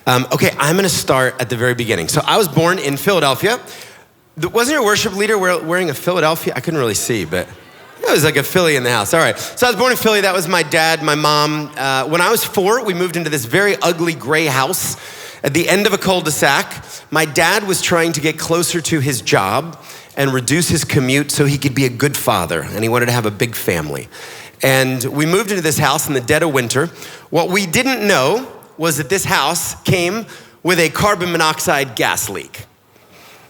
Okay, I'm gonna start at the very beginning. So I was born in Philadelphia. Wasn't your worship leader wearing a Philadelphia? I couldn't really see, but it was like a Philly in the house. All right, so I was born in Philly. That was my dad, my mom. When I was 4, we moved into this very ugly gray house at the end of a cul-de-sac. My dad was trying to get closer to his job and reduce his commute so he could be a good father, and he wanted to have a big family. And we moved into this house in the dead of winter. What we didn't know was that this house came with a carbon monoxide gas leak.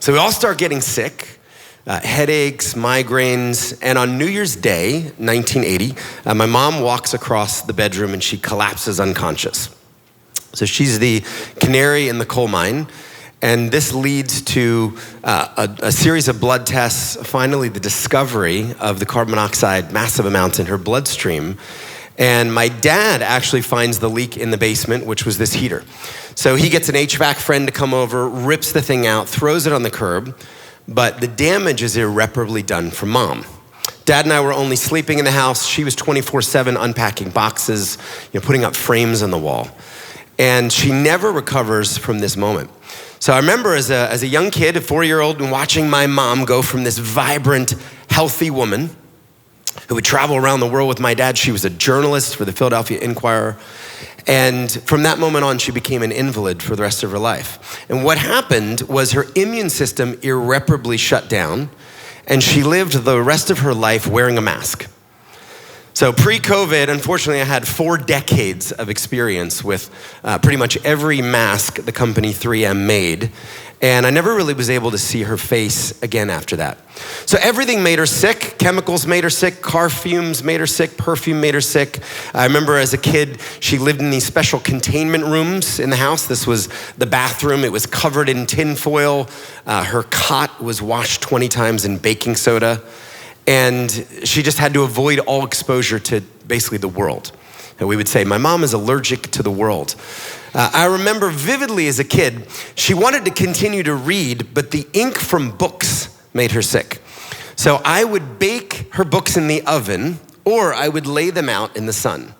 So we all start getting sick, headaches, migraines, and on New Year's Day, 1980, my mom walks across the bedroom and she collapses unconscious. So she's the canary in the coal mine, and this leads to a series of blood tests, finally the discovery of the carbon monoxide, massive amounts in her bloodstream. And my dad actually finds the leak in the basement, which was this heater. So he gets an HVAC friend to come over, rips the thing out, throws it on the curb, but the damage is irreparably done for mom. Dad and I were only sleeping in the house. She was 24/7 unpacking boxes, putting up frames on the wall. And she never recovers from this moment. So I remember as a young kid, a 4-year-old, and watching my mom go from this vibrant, healthy woman who would travel around the world with my dad. She was a journalist for the Philadelphia Inquirer. And from that moment on, she became an invalid for the rest of her life. And what happened was her immune system irreparably shut down, and she lived the rest of her life wearing a mask. So pre-COVID, unfortunately, I had 4 decades of experience with pretty much every mask the company 3M made, and I never really was able to see her face again after that. So everything made her sick. Chemicals made her sick, car fumes made her sick, perfume made her sick. I remember as a kid, she lived in these special containment rooms in the house. This was the bathroom. It was covered in tin foil. Her cot was washed 20 times in baking soda. And she just had to avoid all exposure to basically the world. And we would say, my mom is allergic to the world. I remember vividly as a kid, she wanted to continue to read, but the ink from books made her sick. So I would bake her books in the oven, or I would lay them out in the sun.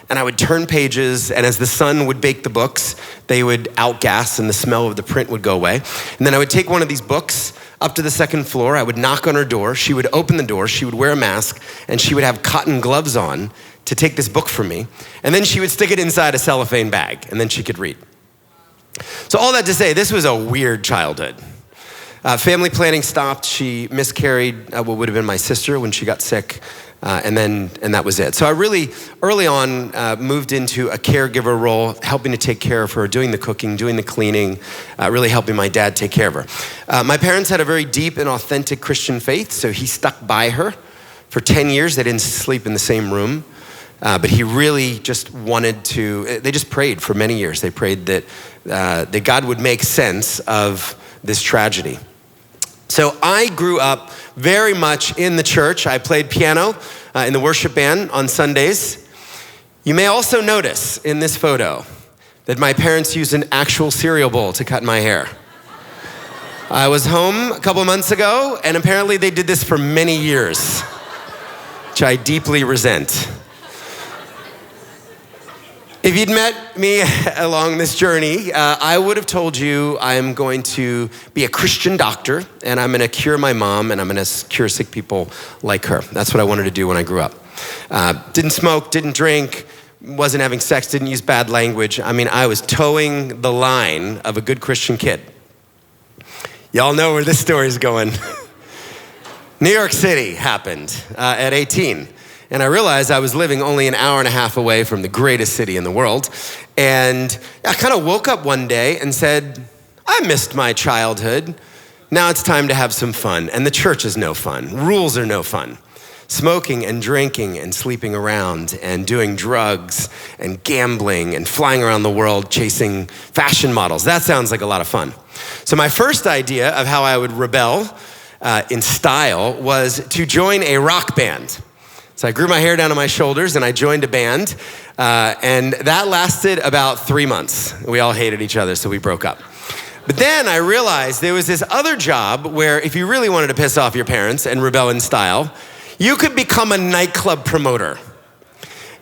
And I would turn pages, and as the sun would bake the books, they would outgas and the smell of the print would go away. And then I would take one of these books up to the second floor. I would knock on her door. She would open the door. She would wear a mask, and she would have cotton gloves on to take this book from me. And then she would stick it inside a cellophane bag, and then she could read. So all that to say, this was a weird childhood. Family planning stopped. She miscarried what would have been my sister when she got sick. And that was it. So I really, early on, moved into a caregiver role, helping to take care of her, doing the cooking, doing the cleaning, really helping my dad take care of her. My parents had a very deep and authentic Christian faith, so he stuck by her. For 10 years, they didn't sleep in the same room, but he really just wanted to, they just prayed for many years. They prayed that God would make sense of this tragedy. So I grew up very much in the church. I played piano in the worship band on Sundays. You may also notice in this photo that my parents used an actual cereal bowl to cut my hair. I was home a couple of months ago, and apparently they did this for many years, which I deeply resent. If you'd met me along this journey, I would have told you I'm going to be a Christian doctor, and I'm gonna cure my mom, and I'm gonna cure sick people like her. That's what I wanted to do when I grew up. Didn't smoke, didn't drink, wasn't having sex, didn't use bad language. I mean, I was towing the line of a good Christian kid. Y'all know where this story's going. New York City happened at 18. And I realized I was living only an hour and a half away from the greatest city in the world. And I kind of woke up one day and said, I missed my childhood. Now it's time to have some fun. And the church is no fun. Rules are no fun. Smoking and drinking and sleeping around and doing drugs and gambling and flying around the world chasing fashion models. That sounds like a lot of fun. So my first idea of how I would rebel in style was to join a rock band. So I grew my hair down to my shoulders and I joined a band, and that lasted about 3 months. We all hated each other, so we broke up. But then I realized there was this other job where if you really wanted to piss off your parents and rebel in style, you could become a nightclub promoter.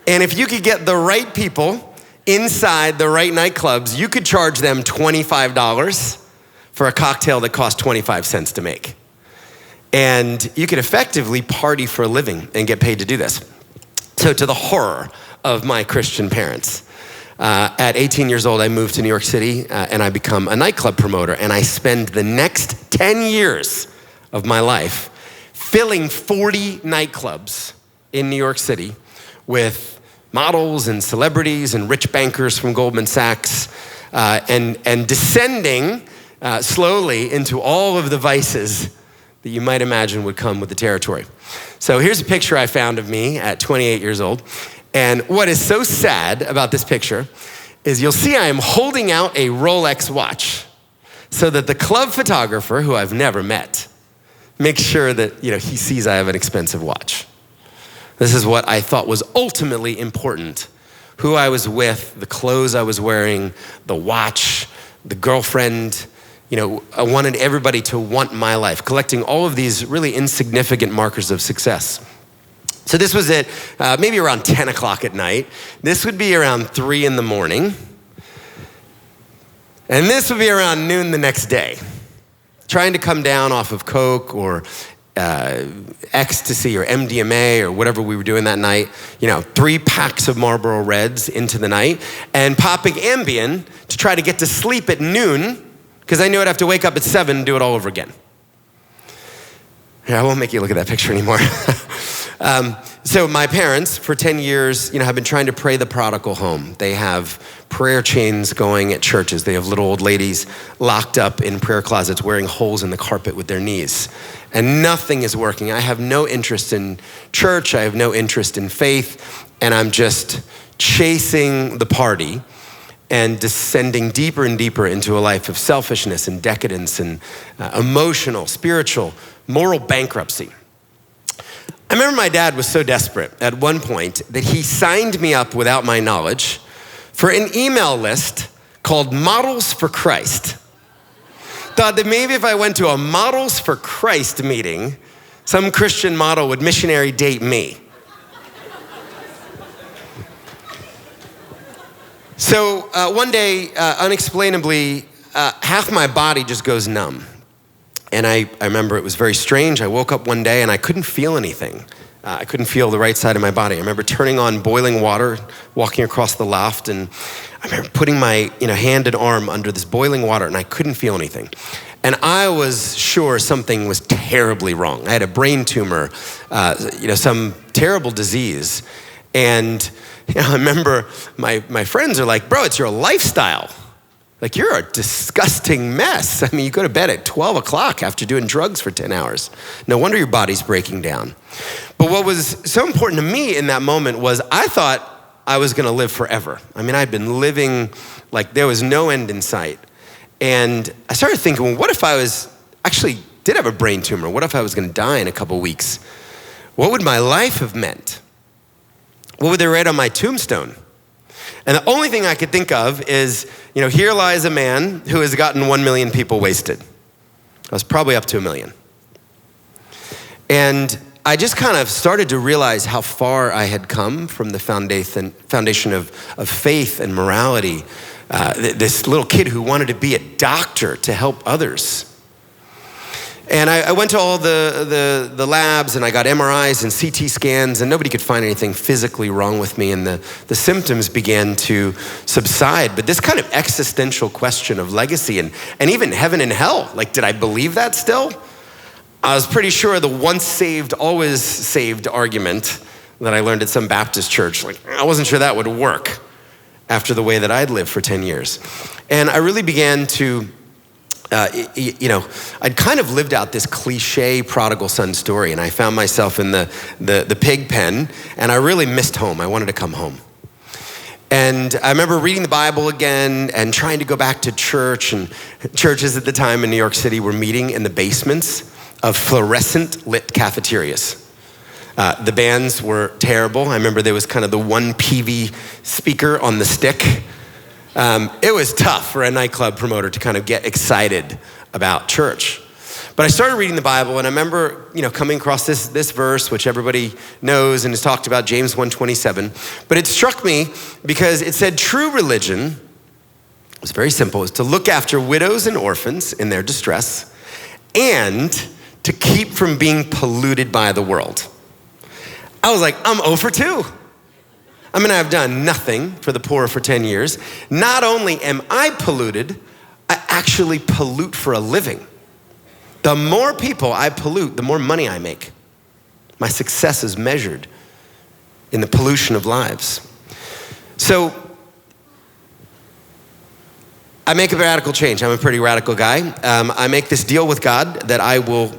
And if you could get the right people inside the right nightclubs, you could charge them $25 for a cocktail that cost 25 cents to make. And you could effectively party for a living and get paid to do this. So to the horror of my Christian parents, at 18 years old, I moved to New York City and I become a nightclub promoter. And I spend the next 10 years of my life filling 40 nightclubs in New York City with models and celebrities and rich bankers from Goldman Sachs, and descending slowly into all of the vices that you might imagine would come with the territory. So here's a picture I found of me at 28 years old. And what is so sad about this picture is you'll see I am holding out a Rolex watch so that the club photographer, who I've never met, makes sure that he sees I have an expensive watch. This is what I thought was ultimately important. Who I was with, the clothes I was wearing, the watch, the girlfriend. I wanted everybody to want my life, collecting all of these really insignificant markers of success. So this was at maybe around 10 o'clock at night. This would be around 3 in the morning. And this would be around noon the next day. Trying to come down off of Coke or ecstasy or MDMA or whatever we were doing that night. 3 packs of Marlboro Reds into the night and popping Ambien to try to get to sleep at noon because I knew I'd have to wake up at 7 and do it all over again. I won't make you look at that picture anymore. So my parents, for 10 years, have been trying to pray the prodigal home. They have prayer chains going at churches. They have little old ladies locked up in prayer closets wearing holes in the carpet with their knees. And nothing is working. I have no interest in church. I have no interest in faith. And I'm just chasing the party and descending deeper and deeper into a life of selfishness and decadence and emotional, spiritual, moral bankruptcy. I remember my dad was so desperate at one point that he signed me up without my knowledge for an email list called Models for Christ. Thought that maybe if I went to a Models for Christ meeting, some Christian model would missionary date me. So one day, unexplainably, half my body just goes numb. And I remember it was very strange. I woke up one day and I couldn't feel anything. I couldn't feel the right side of my body. I remember turning on boiling water, walking across the loft, and I remember putting my hand and arm under this boiling water and I couldn't feel anything. And I was sure something was terribly wrong. I had a brain tumor, some terrible disease. And I remember my friends are like, bro, it's your lifestyle. Like, you're a disgusting mess. I mean, you go to bed at 12 o'clock after doing drugs for 10 hours. No wonder your body's breaking down. But what was so important to me in that moment was I thought I was gonna live forever. I mean, I'd been living like there was no end in sight. And I started thinking, well, what if I did have a brain tumor? What if I was gonna die in a couple weeks? What would my life have meant? What would they write on my tombstone? And the only thing I could think of is, here lies a man who has gotten 1 million people wasted. I was probably up to 1 million. And I just kind of started to realize how far I had come from the foundation of faith and morality. This little kid who wanted to be a doctor to help others. And I went to all the labs and I got MRIs and CT scans and nobody could find anything physically wrong with me and the symptoms began to subside. But this kind of existential question of legacy and even heaven and hell, like, did I believe that still? I was pretty sure the once saved, always saved argument that I learned at some Baptist church, like, I wasn't sure that would work after the way that I'd lived for 10 years. And I really began to I'd kind of lived out this cliche prodigal son story, and I found myself in the pig pen, and I really missed home. I wanted to come home. And I remember reading the Bible again and trying to go back to church, and churches at the time in New York City were meeting in the basements of fluorescent lit cafeterias. The bands were terrible. I remember there was kind of the one PV speaker on the stick. It was tough for a nightclub promoter to kind of get excited about church. But I started reading the Bible, and I remember, coming across this verse, which everybody knows and has talked about, James 1:27. But it struck me because it said true religion, it was very simple, is to look after widows and orphans in their distress and to keep from being polluted by the world. I was like, I'm 0 for 2. I mean, I've done nothing for the poor for 10 years. Not only am I polluted, I actually pollute for a living. The more people I pollute, the more money I make. My success is measured in the pollution of lives. So I make a radical change. I'm a pretty radical guy. I make this deal with God that I will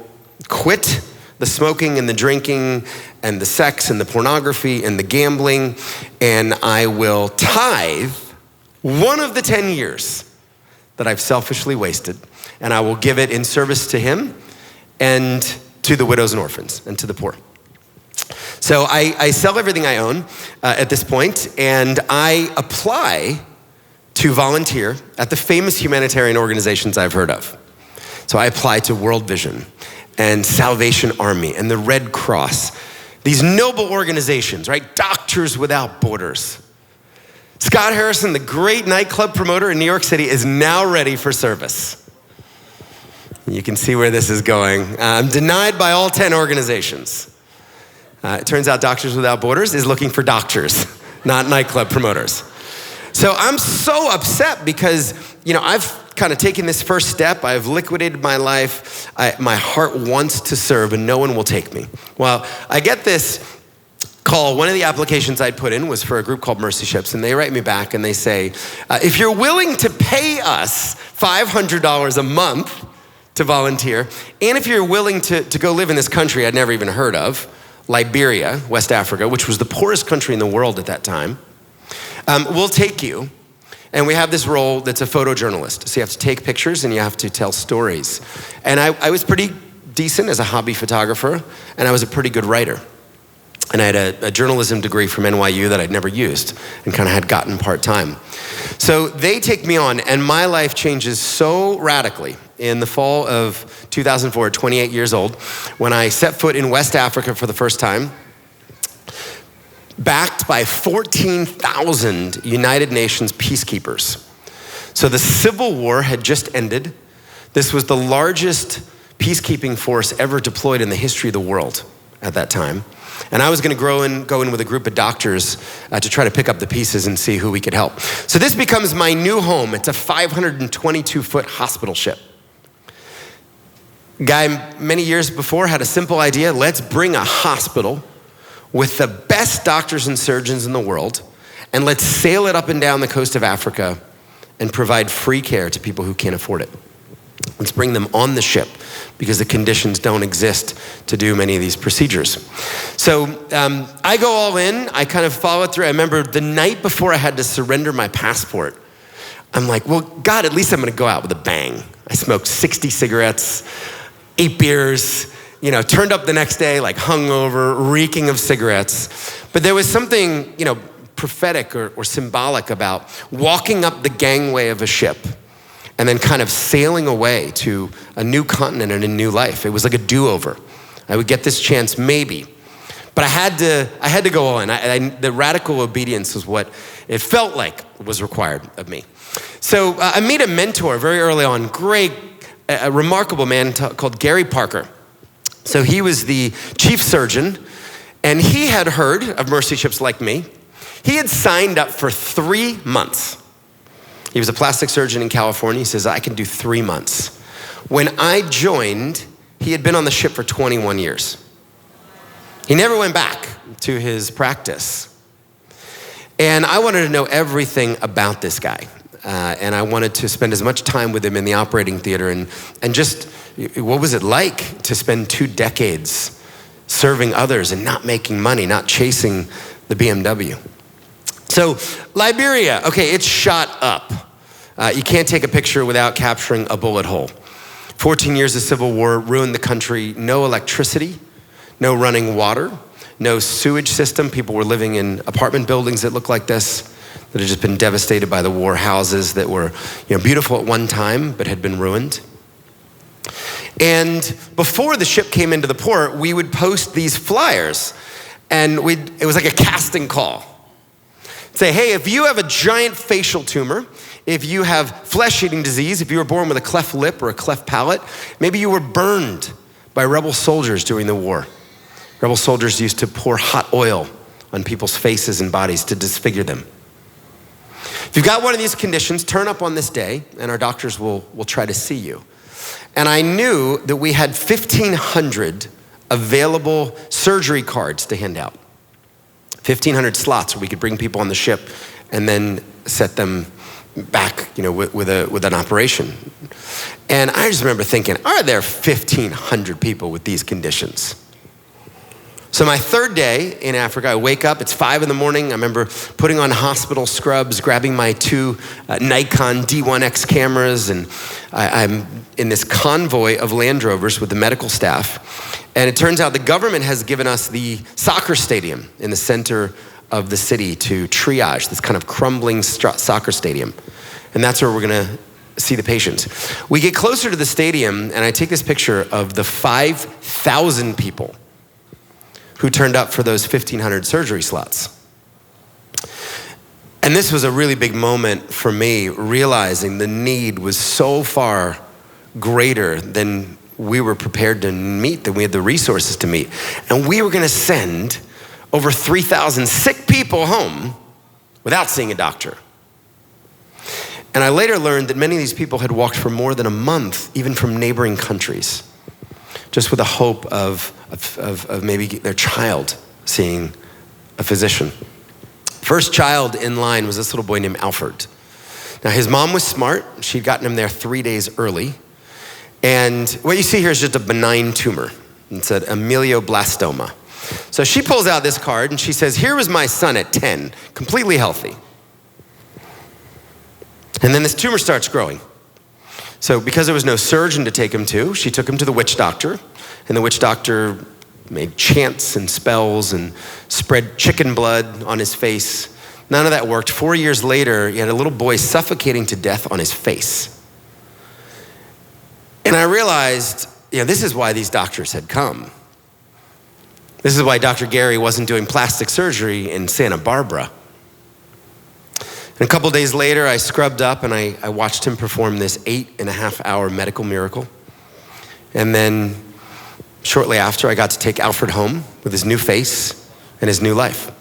quit the smoking and the drinking and the sex and the pornography and the gambling, and I will tithe one of the 10 years that I've selfishly wasted, and I will give it in service to him and to the widows and orphans and to the poor. So I sell everything I own at this point, and I apply to volunteer at the famous humanitarian organizations I've heard of. So I apply to World Vision and Salvation Army and the Red Cross, these noble organizations, right? Doctors Without Borders. Scott Harrison, the great nightclub promoter in New York City, is now ready for service. You can see where this is going. I'm denied by all 10 organizations. It turns out Doctors Without Borders is looking for doctors, not nightclub promoters. So I'm so upset because, I've kind of taken this first step. I've liquidated my life. My heart wants to serve and no one will take me. Well, I get this call. One of the applications I'd put in was for a group called Mercy Ships, and they write me back and they say, if you're willing to pay us $500 a month to volunteer, and if you're willing to go live in this country I'd never even heard of, Liberia, West Africa, which was the poorest country in the world at that time, we'll take you. And we have this role that's a photojournalist. So you have to take pictures and you have to tell stories. And I was pretty decent as a hobby photographer, and I was a pretty good writer. And I had a journalism degree from NYU that I'd never used and kind of had gotten part-time. So they take me on, and my life changes so radically in the fall of 2004, 28 years old, when I set foot in West Africa for the first time, backed by 14,000 United Nations peacekeepers. So the Civil War had just ended. This was the largest peacekeeping force ever deployed in the history of the world at that time. And I was gonna go in with a group of doctors to try to pick up the pieces and see who we could help. So this becomes my new home. It's a 522-foot hospital ship. Guy many years before had a simple idea. Let's bring a hospital with the best doctors and surgeons in the world, and let's sail it up and down the coast of Africa and provide free care to people who can't afford it. Let's bring them on the ship because the conditions don't exist to do many of these procedures. So I go all in, I kind of follow through. I remember the night before I had to surrender my passport, I'm like, well, God, at least I'm gonna go out with a bang. I smoked 60 cigarettes, 8 beers, turned up the next day like hungover, reeking of cigarettes. But there was something, prophetic or symbolic about walking up the gangway of a ship and then kind of sailing away to a new continent and a new life. It was like a do-over. I would get this chance maybe. But I had to go all in. The radical obedience was what it felt like was required of me. So I made a mentor very early on, a remarkable man called Gary Parker. So he was the chief surgeon, and he had heard of Mercy Ships like me. He had signed up for 3 months. He was a plastic surgeon in California. He says, I can do 3 months. When I joined, he had been on the ship for 21 years. He never went back to his practice. And I wanted to know everything about this guy. And I wanted to spend as much time with him in the operating theater and just, what was it like to spend 2 decades serving others and not making money, not chasing the BMW? So Liberia, okay, it's shot up. You can't take a picture without capturing a bullet hole. 14 years of civil war ruined the country. No electricity, no running water, no sewage system. People were living in apartment buildings that looked like this, that had just been devastated by the war, houses that were beautiful at one time but had been ruined. And before the ship came into the port, we would post these flyers, and it was like a casting call. Say, hey, if you have a giant facial tumor, if you have flesh-eating disease, if you were born with a cleft lip or a cleft palate, maybe you were burned by rebel soldiers during the war. Rebel soldiers used to pour hot oil on people's faces and bodies to disfigure them. If you've got one of these conditions, turn up on this day, and our doctors will try to see you. And I knew that we had 1,500 available surgery cards to hand out. 1,500 slots where we could bring people on the ship and then set them back, with an operation. And I just remember thinking, are there 1,500 people with these conditions? So my third day in Africa, I wake up, it's 5 a.m. I remember putting on hospital scrubs, grabbing my 2 Nikon D1X cameras, and I'm in this convoy of Land Rovers with the medical staff. And it turns out the government has given us the soccer stadium in the center of the city to triage, this kind of crumbling soccer stadium. And that's where we're gonna see the patients. We get closer to the stadium, and I take this picture of the 5,000 people who turned up for those 1,500 surgery slots. And this was a really big moment for me, realizing the need was so far greater than we were prepared to meet, than we had the resources to meet. And we were gonna send over 3,000 sick people home without seeing a doctor. And I later learned that many of these people had walked for more than a month, even from neighboring countries, just with the hope of maybe their child seeing a physician. First child in line was this little boy named Alfred. Now his mom was smart. She'd gotten him there 3 days early. And what you see here is just a benign tumor. It said amelioblastoma. So she pulls out this card and she says, here was my son at 10, completely healthy. And then this tumor starts growing. So because there was no surgeon to take him to, she took him to the witch doctor, and the witch doctor made chants and spells and spread chicken blood on his face. None of that worked. 4 years later, he had a little boy suffocating to death on his face. And I realized, this is why these doctors had come. This is why Dr. Gary wasn't doing plastic surgery in Santa Barbara. And a couple days later, I scrubbed up and I watched him perform this 8.5-hour medical miracle. And then shortly after, I got to take Alfred home with his new face and his new life.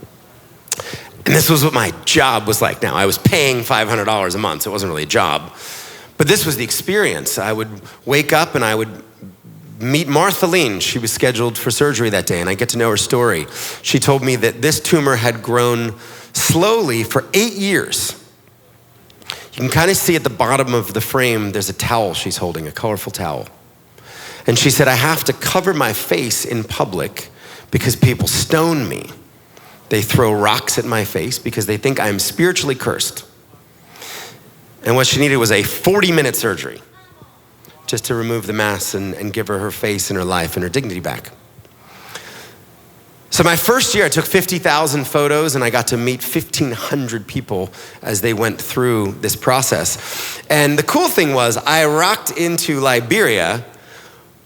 And this was what my job was like now. I was paying $500 a month, so it wasn't really a job. But this was the experience. I would wake up and I would meet Martha Lean. She was scheduled for surgery that day, and I get to know her story. She told me that this tumor had grown slowly for 8 years. You can kind of see at the bottom of the frame, there's a towel she's holding, a colorful towel. And she said, I have to cover my face in public because people stone me. They throw rocks at my face because they think I'm spiritually cursed. And what she needed was a 40-minute surgery just to remove the mass and give her face and her life and her dignity back. So my first year, I took 50,000 photos and I got to meet 1,500 people as they went through this process. And the cool thing was I rocked into Liberia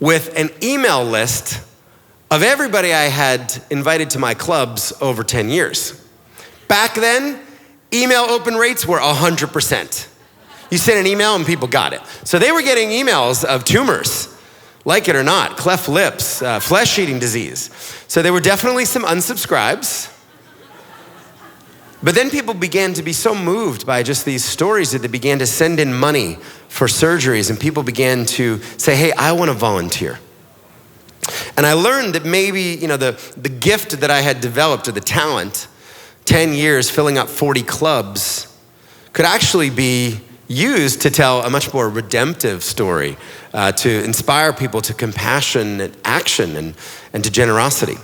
with an email list of everybody I had invited to my clubs over 10 years. Back then, email open rates were 100%. You sent an email and people got it. So they were getting emails of tumors, like it or not, cleft lips, flesh-eating disease. So there were definitely some unsubscribes. But then people began to be so moved by just these stories that they began to send in money for surgeries, and people began to say, hey, I want to volunteer. And I learned that maybe, the gift that I had developed, or the talent, 10 years filling up 40 clubs, could actually be used to tell a much more redemptive story, to inspire people to compassion and action and to generosity.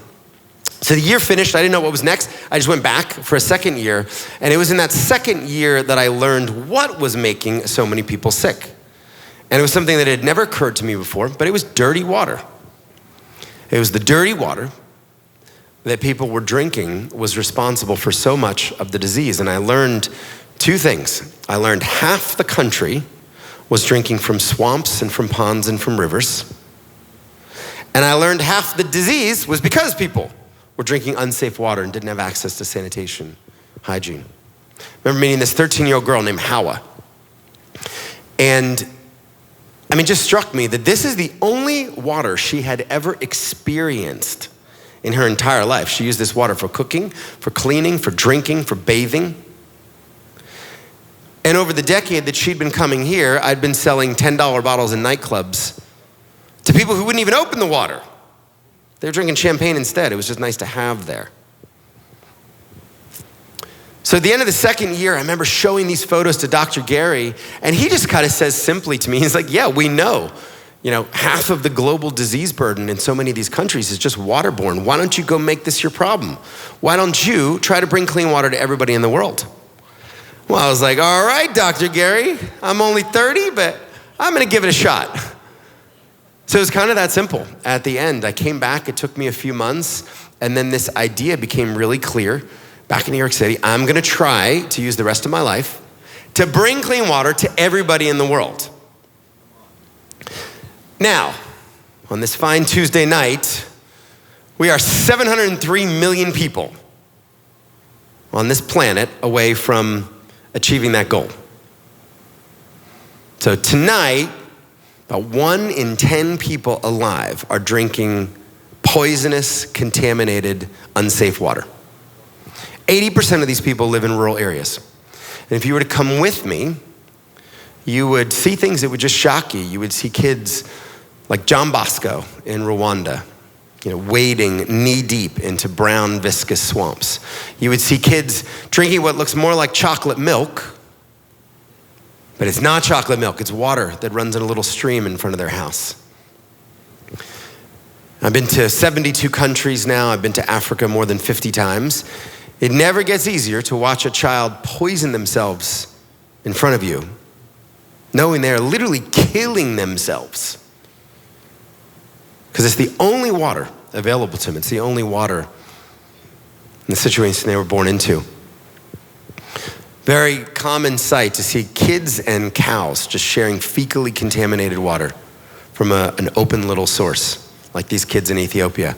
So the year finished, I didn't know what was next. I just went back for a second year, and it was in that second year that I learned what was making so many people sick. And it was something that had never occurred to me before, but it was dirty water. It was the dirty water that people were drinking was responsible for so much of the disease. And I learned two things. I learned half the country was drinking from swamps and from ponds and from rivers. And I learned half the disease was because people were drinking unsafe water and didn't have access to sanitation, hygiene. I remember meeting this 13-year-old girl named Hawa. And it just struck me that this is the only water she had ever experienced in her entire life. She used this water for cooking, for cleaning, for drinking, for bathing. And over the decade that she'd been coming here, I'd been selling $10 bottles in nightclubs to people who wouldn't even open the water. They were drinking champagne instead. It was just nice to have there. So at the end of the second year, I remember showing these photos to Dr. Gary, and he just kind of says simply to me, he's like, yeah, we know. Half of the global disease burden in so many of these countries is just waterborne. Why don't you go make this your problem? Why don't you try to bring clean water to everybody in the world? Well, I was like, all right, Dr. Gary, I'm only 30, but I'm gonna give it a shot. So it was kind of that simple. At the end, I came back, it took me a few months, and then this idea became really clear. Back in New York City, I'm gonna try to use the rest of my life to bring clean water to everybody in the world. Now, on this fine Tuesday night, we are 703 million people on this planet away from achieving that goal. So tonight, about 1 in 10 people alive are drinking poisonous, contaminated, unsafe water. 80% of these people live in rural areas. And if you were to come with me, you would see things that would just shock you. You would see kids like John Bosco in Rwanda, wading knee-deep into brown, viscous swamps. You would see kids drinking what looks more like chocolate milk, but it's not chocolate milk. It's water that runs in a little stream in front of their house. I've been to 72 countries now. I've been to Africa more than 50 times. It never gets easier to watch a child poison themselves in front of you, knowing they're literally killing themselves. Because it's the only water available to them. It's the only water in the situation they were born into. Very common sight to see kids and cows just sharing fecally contaminated water from an open little source, like these kids in Ethiopia.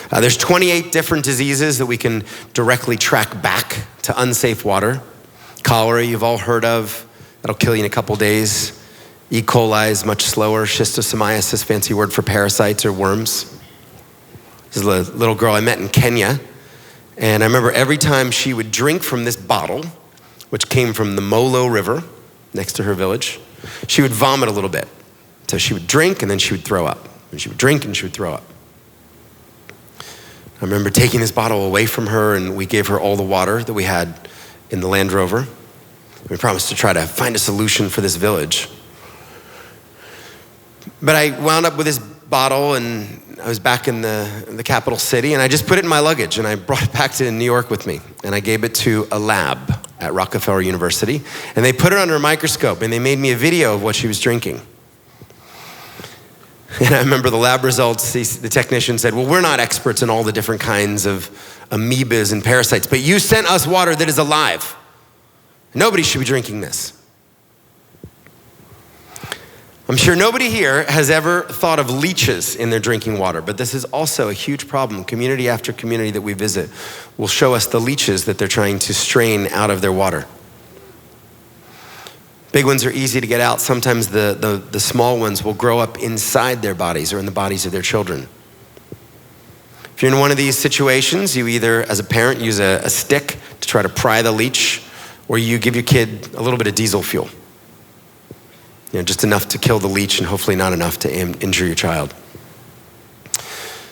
There's 28 different diseases that we can directly track back to unsafe water. Cholera, you've all heard of. That'll kill you in a couple days. E. coli is much slower. Schistosomiasis, fancy word for parasites or worms. This is a little girl I met in Kenya. And I remember every time she would drink from this bottle, which came from the Molo River next to her village, she would vomit a little bit. So she would drink and then she would throw up. And she would drink and she would throw up. I remember taking this bottle away from her, and we gave her all the water that we had in the Land Rover. We promised to try to find a solution for this village. But I wound up with this bottle, and I was back in the capital city, and I just put it in my luggage, and I brought it back to New York with me, and I gave it to a lab at Rockefeller University, and they put it under a microscope, and they made me a video of what she was drinking. And I remember the lab results, the technician said, well, we're not experts in all the different kinds of amoebas and parasites, but you sent us water that is alive. Nobody should be drinking this. I'm sure nobody here has ever thought of leeches in their drinking water, but this is also a huge problem. Community after community that we visit will show us the leeches that they're trying to strain out of their water. Big ones are easy to get out. Sometimes the small ones will grow up inside their bodies or in the bodies of their children. If you're in one of these situations, you either, as a parent, use a stick to try to pry the leech, or you give your kid a little bit of diesel fuel. Just enough to kill the leech and hopefully not enough to injure your child.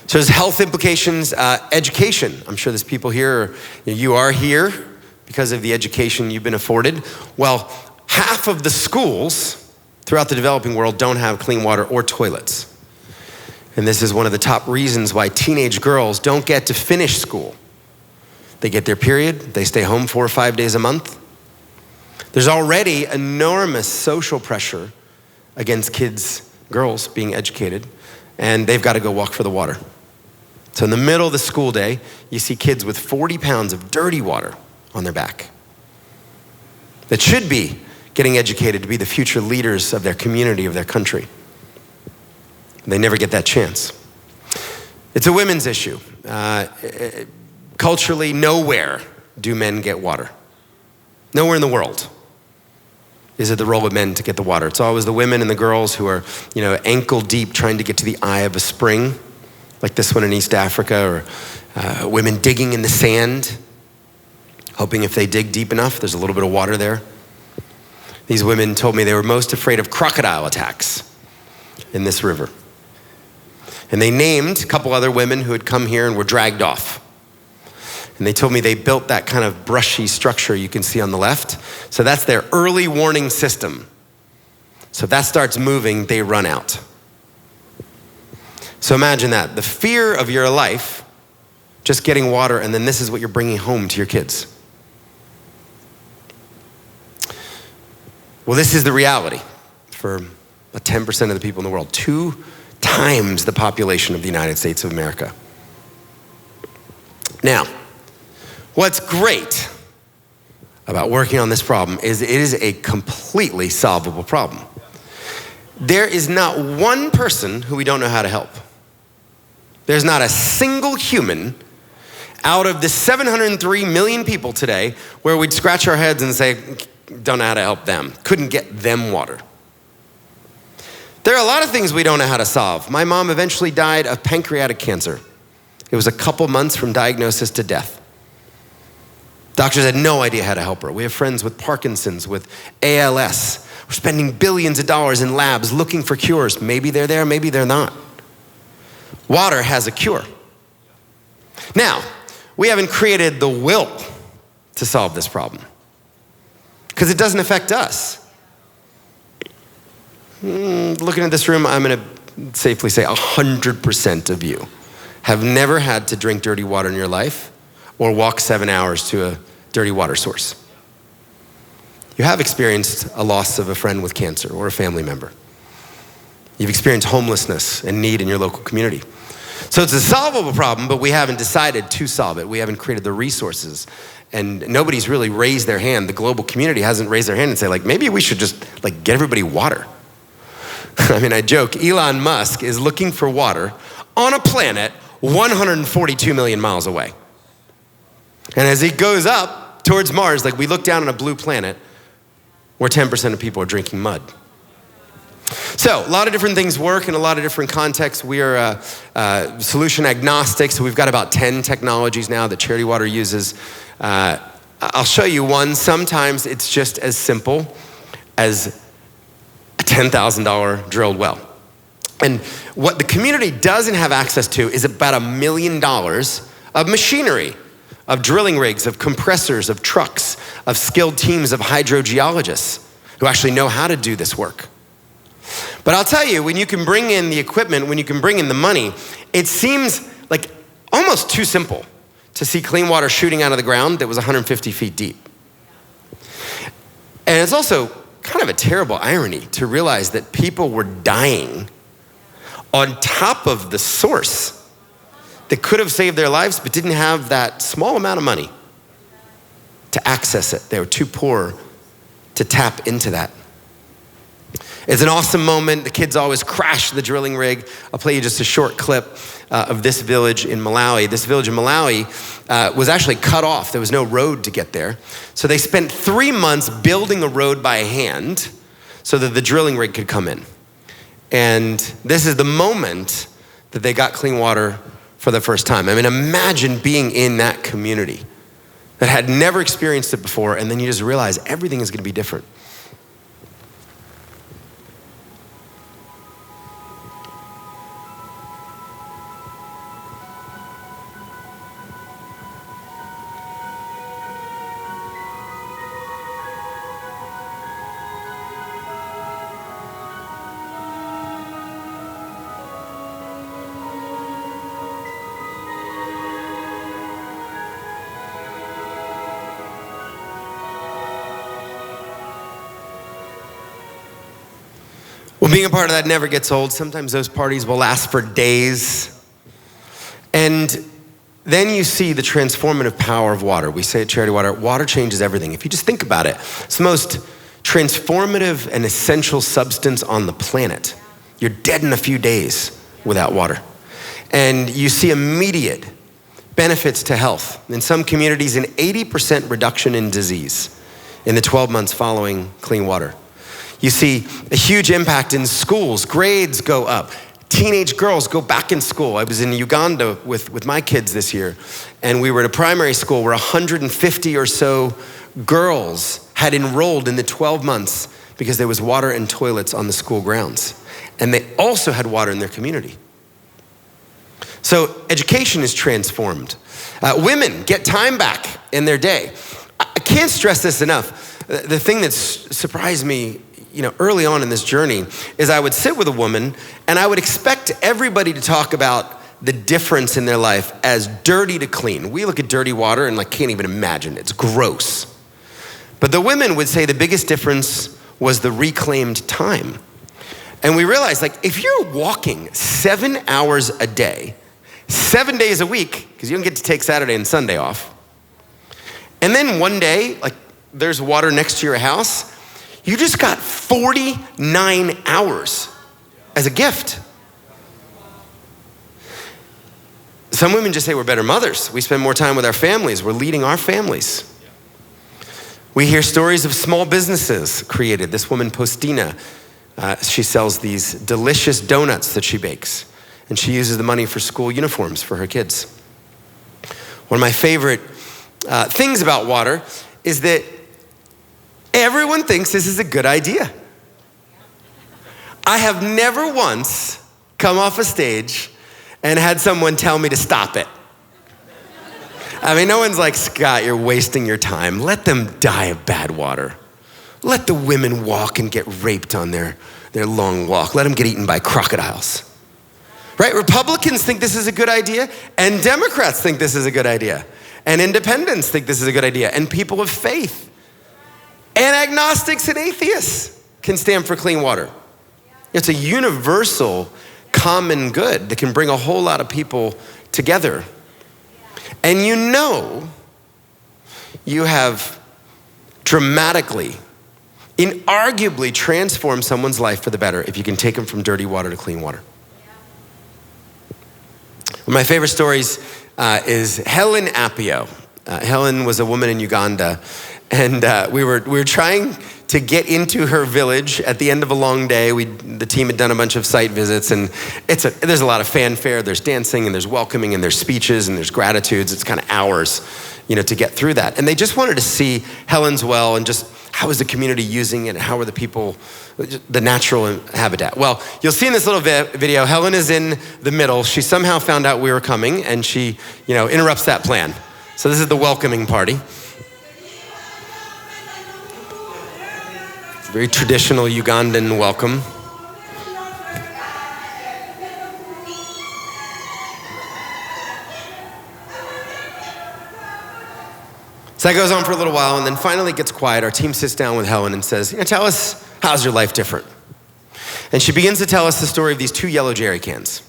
So there's health implications, education. I'm sure there's people here, you are here because of the education you've been afforded. Well, half of the schools throughout the developing world don't have clean water or toilets. And this is one of the top reasons why teenage girls don't get to finish school. They get their period, they stay home 4 or 5 days a month. There's already enormous social pressure against kids, girls being educated, and they've got to go walk for the water. So in the middle of the school day, you see kids with 40 pounds of dirty water on their back that should be getting educated to be the future leaders of their community, of their country. They never get that chance. It's a women's issue. Culturally, nowhere do men get water. Nowhere in the world is it the role of men to get the water. It's always the women and the girls who are, ankle deep trying to get to the eye of a spring, like this one in East Africa, or women digging in the sand, hoping if they dig deep enough, there's a little bit of water there. These women told me they were most afraid of crocodile attacks in this river. And they named a couple other women who had come here and were dragged off. And they told me they built that kind of brushy structure you can see on the left. So that's their early warning system. So if that starts moving, they run out. So imagine that, the fear of your life, just getting water, and then this is what you're bringing home to your kids. Well, this is the reality for 10% of the people in the world, 2 times the population of the United States of America. Now, what's great about working on this problem is it is a completely solvable problem. There is not one person who we don't know how to help. There's not a single human out of the 703 million people today where we'd scratch our heads and say, don't know how to help them. Couldn't get them water. There are a lot of things we don't know how to solve. My mom eventually died of pancreatic cancer. It was a couple months from diagnosis to death. Doctors had no idea how to help her. We have friends with Parkinson's, with ALS. We're spending billions of dollars in labs looking for cures. Maybe they're there, maybe they're not. Water has a cure. Now, we haven't created the will to solve this problem because it doesn't affect us. Looking at this room, I'm going to safely say 100% of you have never had to drink dirty water in your life or walk 7 hours to a dirty water source. You have experienced a loss of a friend with cancer or a family member. You've experienced homelessness and need in your local community. So it's a solvable problem, but we haven't decided to solve it. We haven't created the resources, and nobody's really raised their hand. The global community hasn't raised their hand and say, maybe we should just get everybody water. I mean, I joke, Elon Musk is looking for water on a planet 142 million miles away. And as he goes up towards Mars, we look down on a blue planet where 10% of people are drinking mud. So a lot of different things work in a lot of different contexts. We are solution agnostic, so we've got about 10 technologies now that Charity Water uses. I'll show you one. Sometimes it's just as simple as a $10,000 drilled well. And what the community doesn't have access to is about $1 million of machinery, of drilling rigs, of compressors, of trucks, of skilled teams of hydrogeologists who actually know how to do this work. But I'll tell you, when you can bring in the equipment, when you can bring in the money, it seems almost too simple to see clean water shooting out of the ground that was 150 feet deep. And it's also kind of a terrible irony to realize that people were dying on top of the source that could have saved their lives but didn't have that small amount of money to access it. They were too poor to tap into that. It's an awesome moment. The kids always crash the drilling rig. I'll play you just a short clip of this village in Malawi. This village in Malawi was actually cut off. There was no road to get there. So they spent 3 months building a road by hand so that the drilling rig could come in. And this is the moment that they got clean water for the first time. I mean, imagine being in that community that had never experienced it before, and then you just realize everything is going to be different. Well, being a part of that never gets old. Sometimes those parties will last for days. And then you see the transformative power of water. We say at Charity Water, water changes everything. If you just think about it, it's the most transformative and essential substance on the planet. You're dead in a few days without water. And you see immediate benefits to health. In some communities, an 80% reduction in disease in the 12 months following clean water. You see a huge impact in schools. Grades go up. Teenage girls go back in school. I was in Uganda with my kids this year, and we were at a primary school where 150 or so girls had enrolled in the 12 months because there was water and toilets on the school grounds. And they also had water in their community. So education is transformed. Women get time back in their day. I can't stress this enough. The thing that surprised me, early on in this journey is I would sit with a woman and I would expect everybody to talk about the difference in their life as dirty to clean. We look at dirty water and can't even imagine. It's gross. But the women would say the biggest difference was the reclaimed time. And we realized if you're walking 7 hours a day, 7 days a week, because you don't get to take Saturday and Sunday off, and then one day, there's water next to your house, you just got 49 hours as a gift. Some women just say we're better mothers. We spend more time with our families. We're leading our families. We hear stories of small businesses created. This woman, Postina, she sells these delicious donuts that she bakes, and she uses the money for school uniforms for her kids. One of my favorite things about water is that everyone thinks this is a good idea. I have never once come off a stage and had someone tell me to stop it. No one's like, Scott, you're wasting your time. Let them die of bad water. Let the women walk and get raped on their long walk. Let them get eaten by crocodiles. Right? Republicans think this is a good idea, and Democrats think this is a good idea, and independents think this is a good idea, and people of faith and agnostics and atheists can stand for clean water. It's a universal common good that can bring a whole lot of people together. And you have dramatically, inarguably transformed someone's life for the better if you can take them from dirty water to clean water. One of my favorite stories is Helen Appio. Helen was a woman in Uganda, and we were trying to get into her village at the end of a long day. The team had done a bunch of site visits, and there's a lot of fanfare. There's dancing, and there's welcoming, and there's speeches, and there's gratitudes. It's kind of hours, to get through that. And they just wanted to see Helen's well and just how is the community using it? How are the people, the natural habitat? Well, you'll see in this little video, Helen is in the middle. She somehow found out we were coming, and she, interrupts that plan. So this is the welcoming party. Very traditional Ugandan welcome. So that goes on for a little while, and then finally it gets quiet. Our team sits down with Helen and says, tell us, how's your life different? And she begins to tell us the story of these 2 yellow jerry cans.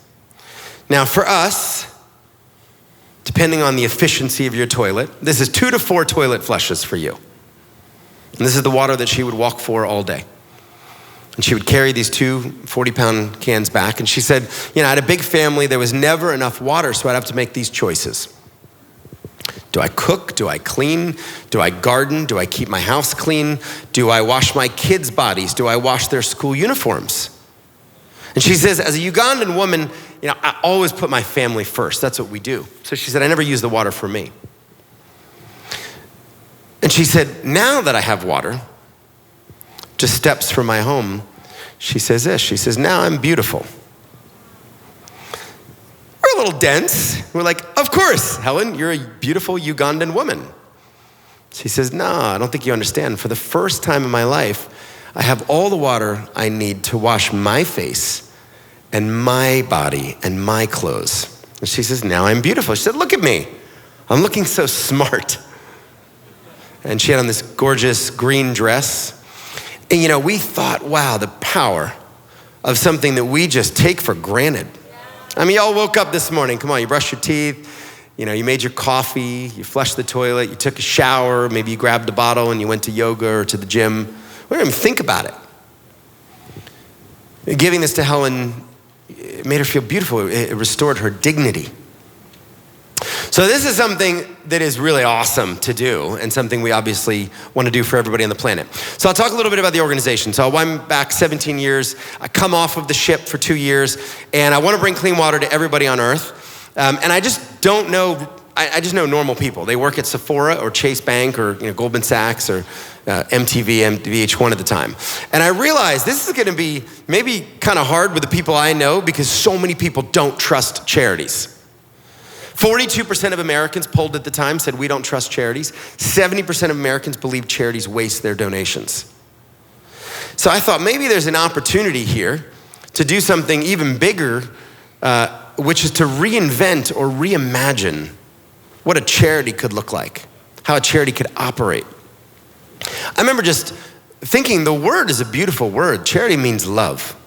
Now for us, depending on the efficiency of your toilet, this is 2 to 4 toilet flushes for you. And this is the water that she would walk for all day. And she would carry these 2 40-pound cans back. And she said, I had a big family. There was never enough water, so I'd have to make these choices. Do I cook? Do I clean? Do I garden? Do I keep my house clean? Do I wash my kids' bodies? Do I wash their school uniforms? And she says, as a Ugandan woman, I always put my family first. That's what we do. So she said, I never use the water for me. And she said, now that I have water, just steps from my home, she says this. She says, now I'm beautiful. We're a little dense. We're like, of course, Helen, you're a beautiful Ugandan woman. She says, no, I don't think you understand. For the first time in my life, I have all the water I need to wash my face and my body and my clothes. And she says, now I'm beautiful. She said, look at me. I'm looking so smart. And she had on this gorgeous green dress. And we thought, wow, the power of something that we just take for granted. Y'all woke up this morning. Come on, you brushed your teeth. You made your coffee. You flushed the toilet. You took a shower. Maybe you grabbed a bottle and you went to yoga or to the gym. We didn't even think about it. Giving this to Helen it made her feel beautiful. It restored her dignity. So this is something that is really awesome to do and something we obviously want to do for everybody on the planet. So I'll talk a little bit about the organization. So I went back 17 years. I come off of the ship for 2 years, and I want to bring clean water to everybody on earth. And I just don't know, I just know normal people. They work at Sephora or Chase Bank or Goldman Sachs or MTV, VH1 at the time. And I realized this is going to be maybe kind of hard with the people I know because so many people don't trust charities. 42% of Americans polled at the time said we don't trust charities. 70% of Americans believe charities waste their donations. So I thought maybe there's an opportunity here to do something even bigger, which is to reinvent or reimagine what a charity could look like, how a charity could operate. I remember just thinking the word is a beautiful word. Charity means love.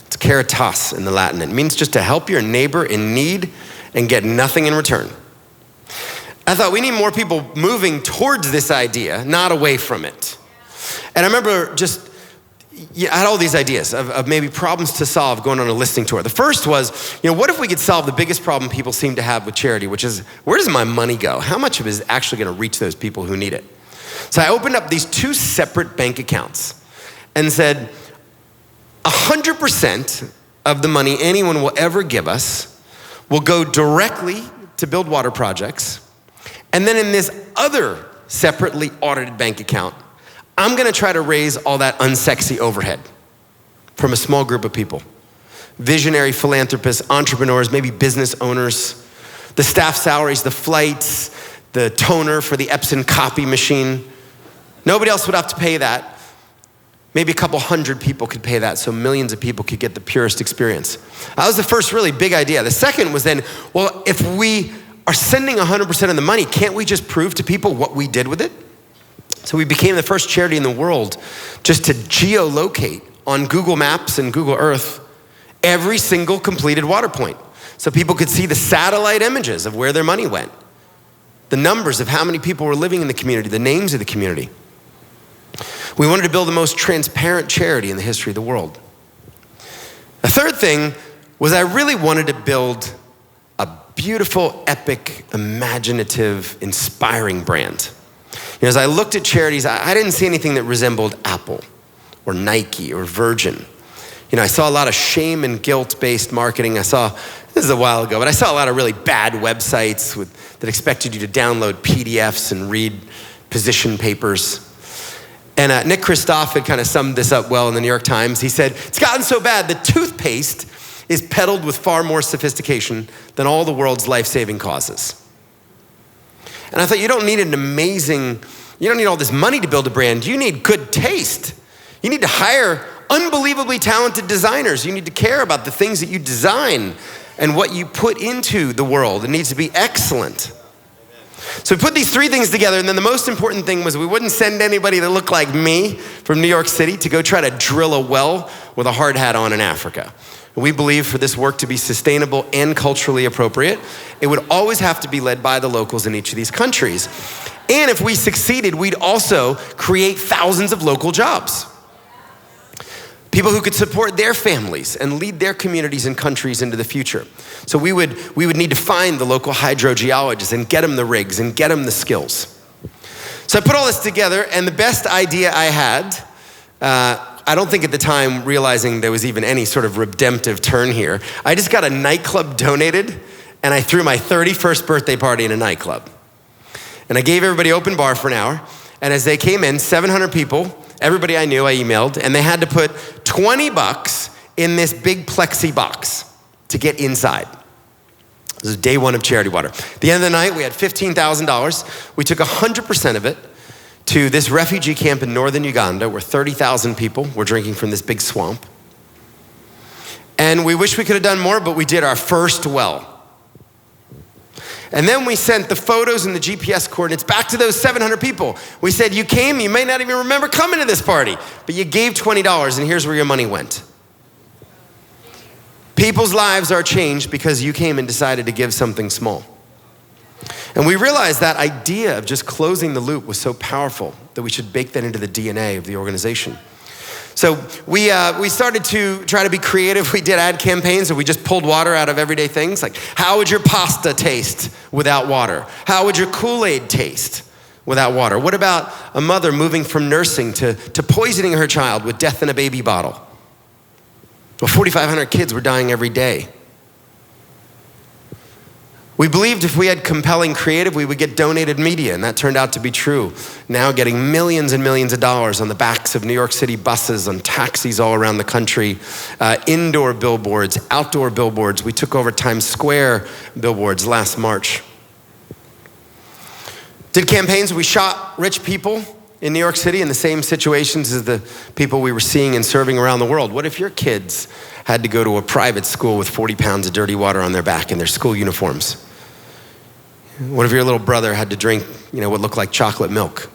It's caritas in the Latin. It means just to help your neighbor in need and get nothing in return. I thought we need more people moving towards this idea, not away from it. And I remember I had all these ideas of maybe problems to solve going on a listening tour. The first was, what if we could solve the biggest problem people seem to have with charity, which is, where does my money go? How much of it is actually gonna reach those people who need it? So I opened up these 2 separate bank accounts and said, 100% of the money anyone will ever give us will go directly to build water projects. And then in this other separately audited bank account, I'm gonna try to raise all that unsexy overhead from a small group of people. Visionary philanthropists, entrepreneurs, maybe business owners, the staff salaries, the flights, the toner for the Epson copy machine. Nobody else would have to pay that. Maybe a couple hundred people could pay that so millions of people could get the purest experience. That was the first really big idea. The second was then, well, if we are sending 100% of the money, can't we just prove to people what we did with it? So we became the first charity in the world just to geolocate on Google Maps and Google Earth every single completed water point. So people could see the satellite images of where their money went, the numbers of how many people were living in the community, the names of the community. We wanted to build the most transparent charity in the history of the world. The third thing was I really wanted to build a beautiful, epic, imaginative, inspiring brand. As I looked at charities, I didn't see anything that resembled Apple or Nike or Virgin. I saw a lot of shame and guilt-based marketing. This is a while ago, but I saw a lot of really bad websites that expected you to download PDFs and read position papers. And Nick Kristof had kind of summed this up well in the New York Times. He said, it's gotten so bad that toothpaste is peddled with far more sophistication than all the world's life-saving causes. And I thought, you don't need all this money to build a brand. You need good taste. You need to hire unbelievably talented designers. You need to care about the things that you design and what you put into the world. It needs to be excellent. So we put these 3 things together, and then the most important thing was we wouldn't send anybody that looked like me from New York City to go try to drill a well with a hard hat on in Africa. We believe for this work to be sustainable and culturally appropriate, it would always have to be led by the locals in each of these countries. And if we succeeded, we'd also create thousands of local jobs. People who could support their families and lead their communities and countries into the future. So we would need to find the local hydrogeologists and get them the rigs and get them the skills. So I put all this together, and the best idea I had, I don't think at the time realizing there was even any sort of redemptive turn here, I just got a nightclub donated, and I threw my 31st birthday party in a nightclub. And I gave everybody open bar for an hour, and as they came in, 700 people, everybody I knew, I emailed, and they had to put $20 in this big plexi box to get inside. This is day 1 of Charity Water. At the end of the night, we had $15,000. We took 100% of it to this refugee camp in northern Uganda where 30,000 people were drinking from this big swamp. And we wish we could have done more, but we did our first well. And then we sent the photos and the GPS coordinates back to those 700 people. We said, you came, you may not even remember coming to this party, but you gave $20 and here's where your money went. People's lives are changed because you came and decided to give something small. And we realized that idea of just closing the loop was so powerful that we should bake that into the DNA of the organization. So we started to try to be creative. We did ad campaigns and we just pulled water out of everyday things. Like, how would your pasta taste without water? How would your Kool-Aid taste without water? What about a mother moving from nursing to poisoning her child with death in a baby bottle? Well, 4,500 kids were dying every day. We believed if we had compelling creative, we would get donated media, and that turned out to be true. Now getting millions and millions of dollars on the backs of New York City buses, on taxis all around the country, indoor billboards, outdoor billboards. We took over Times Square billboards last March. Did campaigns, we shot rich people in New York City in the same situations as the people we were seeing and serving around the world. What if your kids had to go to a private school with 40 pounds of dirty water on their back in their school uniforms? What if your little brother had to drink, what looked like chocolate milk?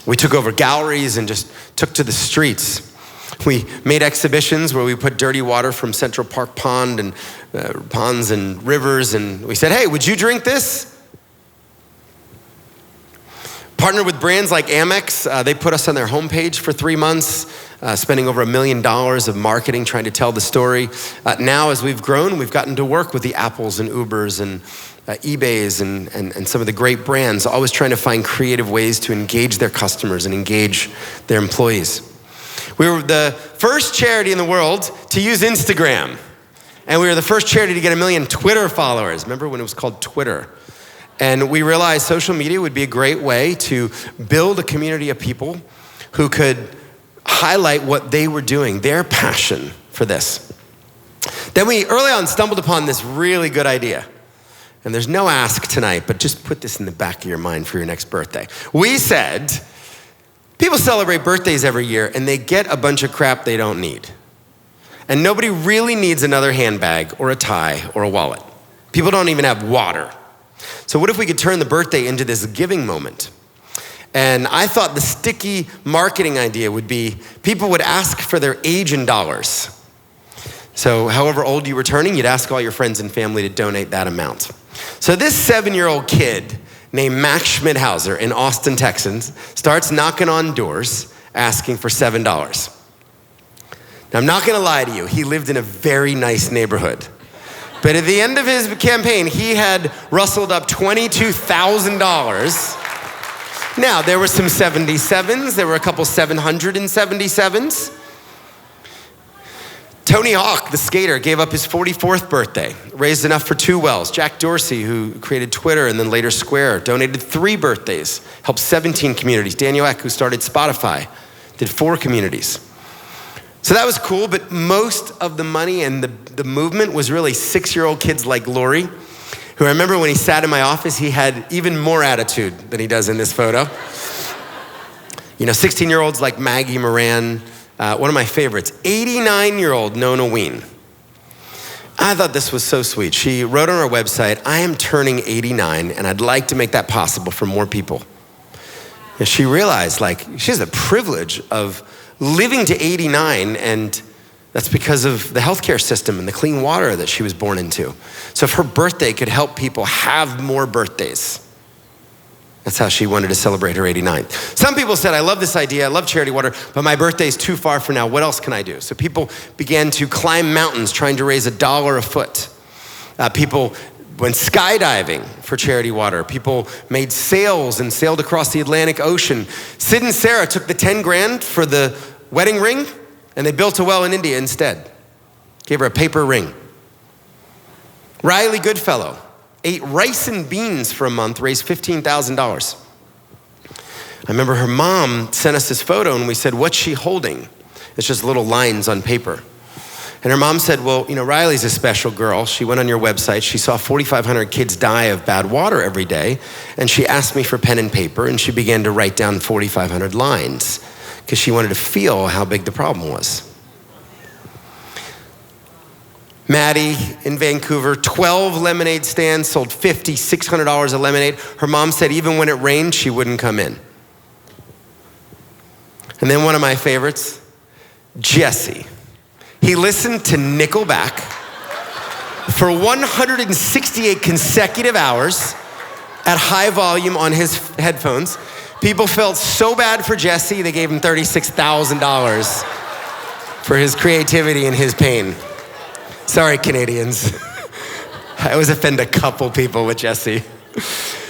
We took over galleries and just took to the streets. We made exhibitions where we put dirty water from Central Park Pond and ponds and rivers, and we said, hey, would you drink this? Partnered with brands like Amex. They put us on their homepage for 3 months, spending over $1 million of marketing trying to tell the story. Now, as we've grown, we've gotten to work with the Apples and Ubers and eBays and some of the great brands, always trying to find creative ways to engage their customers and engage their employees. We were the first charity in the world to use Instagram. And we were the first charity to get 1 million Twitter followers. Remember when it was called Twitter? And we realized social media would be a great way to build a community of people who could highlight what they were doing, their passion for this. Then we early on stumbled upon this really good idea. And there's no ask tonight, but just put this in the back of your mind for your next birthday. We said, people celebrate birthdays every year and they get a bunch of crap they don't need. And nobody really needs another handbag or a tie or a wallet. People don't even have water. So what if we could turn the birthday into this giving moment? And I thought the sticky marketing idea would be people would ask for their age in dollars. So however old you were turning, you'd ask all your friends and family to donate that amount. So this 7-year-old kid named Max Schmidhauser in Austin, Texas, starts knocking on doors asking for $7. Now, I'm not gonna lie to you, he lived in a very nice neighborhood. But at the end of his campaign, he had rustled up $22,000. Now, there were some 77s, there were a couple 777s. Tony Hawk, the skater, gave up his 44th birthday, raised enough for 2 wells. Jack Dorsey, who created Twitter and then later Square, donated 3 birthdays, helped 17 communities. Daniel Ek, who started Spotify, did 4 communities. So that was cool, but most of the money and the movement was really 6-year-old kids like Lori, who I remember when he sat in my office, he had even more attitude than he does in this photo. 16-year-olds like Maggie Moran, one of my favorites, 89-year-old Nona Ween. I thought this was so sweet. She wrote on her website, I am turning 89 and I'd like to make that possible for more people. And she realized she has the privilege of living to 89, and that's because of the healthcare system and the clean water that she was born into. So if her birthday could help people have more birthdays, that's how she wanted to celebrate her 89th. Some people said, I love this idea, I love charity water, but my birthday's too far for now. What else can I do? So people began to climb mountains trying to raise $1 a foot. People went skydiving for charity water. People made sails and sailed across the Atlantic Ocean. Sid and Sarah took the 10 grand for the wedding ring and they built a well in India instead. Gave her a paper ring. Riley Goodfellow ate rice and beans for a month, raised $15,000. I remember her mom sent us this photo and we said, what's she holding? It's just little lines on paper. And her mom said, well, Riley's a special girl. She went on your website. She saw 4,500 kids die of bad water every day. And she asked me for pen and paper and she began to write down 4,500 lines because she wanted to feel how big the problem was. Maddie in Vancouver, 12 lemonade stands, sold $600 a lemonade. Her mom said even when it rained, she wouldn't come in. And then one of my favorites, Jesse. He listened to Nickelback for 168 consecutive hours at high volume on his headphones People felt so bad for Jesse, they gave him $36,000 for his creativity and his pain. Sorry, Canadians. I always offend a couple people with Jesse.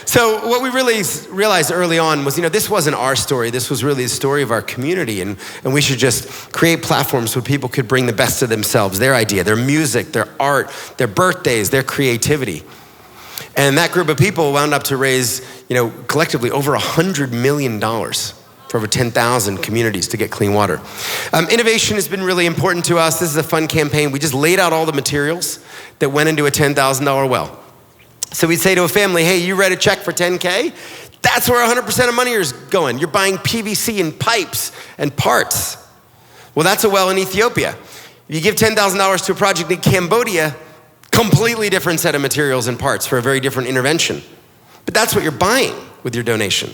So what we really realized early on was, this wasn't our story. This was really the story of our community. And we should just create platforms where people could bring the best of themselves, their idea, their music, their art, their birthdays, their creativity. And that group of people wound up to raise, collectively over $100 million for over 10,000 communities to get clean water. Innovation has been really important to us. This is a fun campaign. We just laid out all the materials that went into a $10,000 well. So we'd say to a family, hey, you write a check for 10K? That's where 100% of money is going. You're buying PVC and pipes and parts. Well, that's a well in Ethiopia. You give $10,000 to a project in Cambodia, completely different set of materials and parts for a very different intervention. But that's what you're buying with your donation.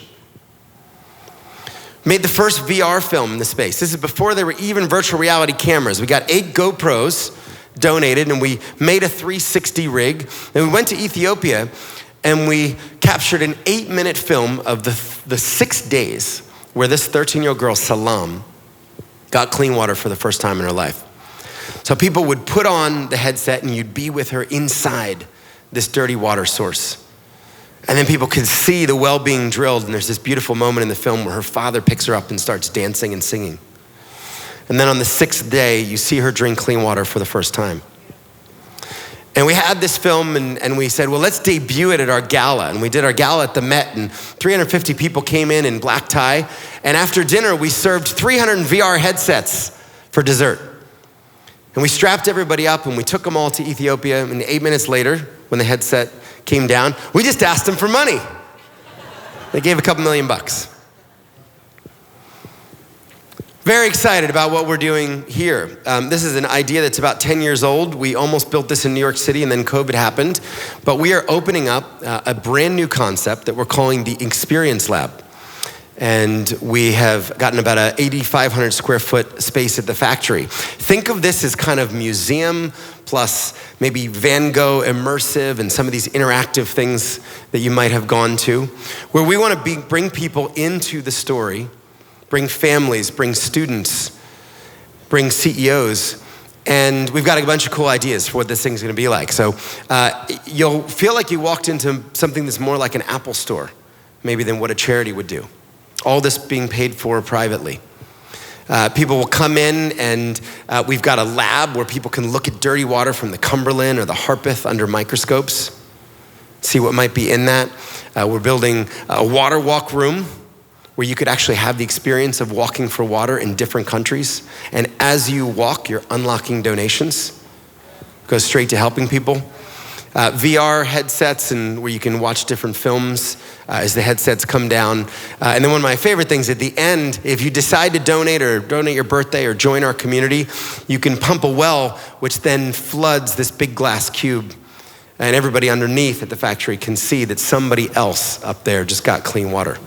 Made the first VR film in the space. This is before there were even virtual reality cameras. We got 8 GoPros donated, and we made a 360 rig. And we went to Ethiopia, and we captured an 8-minute film of the 6 days where this 13-year-old girl, Salam, got clean water for the first time in her life. So people would put on the headset, and you'd be with her inside this dirty water source. And then people could see the well being drilled, and there's this beautiful moment in the film where her father picks her up and starts dancing and singing. And then on the 6th day, you see her drink clean water for the first time. And we had this film, and we said, well, let's debut it at our gala. And we did our gala at the Met, and 350 people came in black tie. And after dinner, we served 300 VR headsets for dessert. And we strapped everybody up, and we took them all to Ethiopia. And 8 minutes later, when the headset came down, we just asked them for money. They gave a couple $1 million. Very excited about what we're doing here. This is an idea that's about 10 years old. We almost built this in New York City, and then COVID happened. But we are opening up a brand new concept that we're calling the Experience Lab. And we have gotten about an 8,500 square foot space at the factory. Think of this as kind of museum plus maybe Van Gogh immersive and some of these interactive things that you might have gone to, where we want to bring people into the story, bring families, bring students, bring CEOs, and we've got a bunch of cool ideas for what this thing's gonna be like. So you'll feel like you walked into something that's more like an Apple store, maybe than what a charity would do. All this being paid for privately. People will come in, and we've got a lab where people can look at dirty water from the Cumberland or the Harpeth under microscopes, see what might be in that. We're building a water walk room where you could actually have the experience of walking for water in different countries. And as you walk, you're unlocking donations. Goes straight to helping people. VR headsets, and where you can watch different films as the headsets come down. And then one of my favorite things at the end, if you decide to donate your birthday or join our community, you can pump a well, which then floods this big glass cube. And everybody underneath at the factory can see that somebody else up there just got clean water.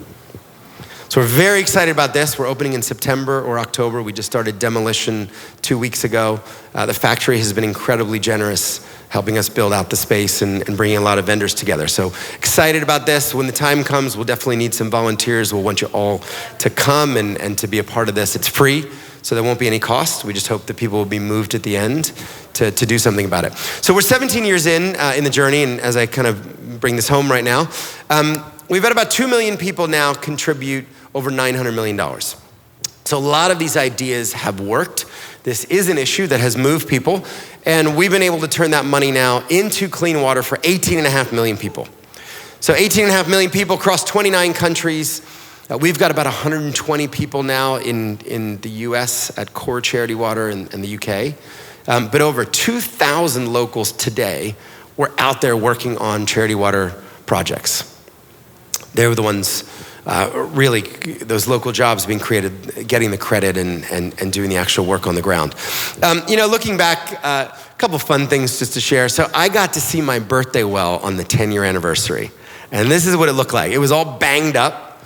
So we're very excited about this. We're opening in September or October. We just started demolition 2 weeks ago. The factory has been incredibly generous, helping us build out the space and bringing a lot of vendors together. So excited about this. When the time comes, we'll definitely need some volunteers. We'll want you all to come and to be a part of this. It's free, so there won't be any cost. We just hope that people will be moved at the end to do something about it. So we're 17 years in the journey, and as I kind of bring this home right now, we've had about 2 million people now contribute over $900 million. So a lot of these ideas have worked. This is an issue that has moved people, and we've been able to turn that money now into clean water for 18.5 million people. So 18.5 million people across 29 countries. We've got about 120 people now in the US at Core Charity Water in the UK. But over 2,000 locals today were out there working on charity water projects. They were the ones really, those local jobs being created, getting the credit and doing the actual work on the ground. Looking back, a couple fun things just to share. So I got to see my birthday well on the 10-year anniversary. And this is what it looked like. It was all banged up.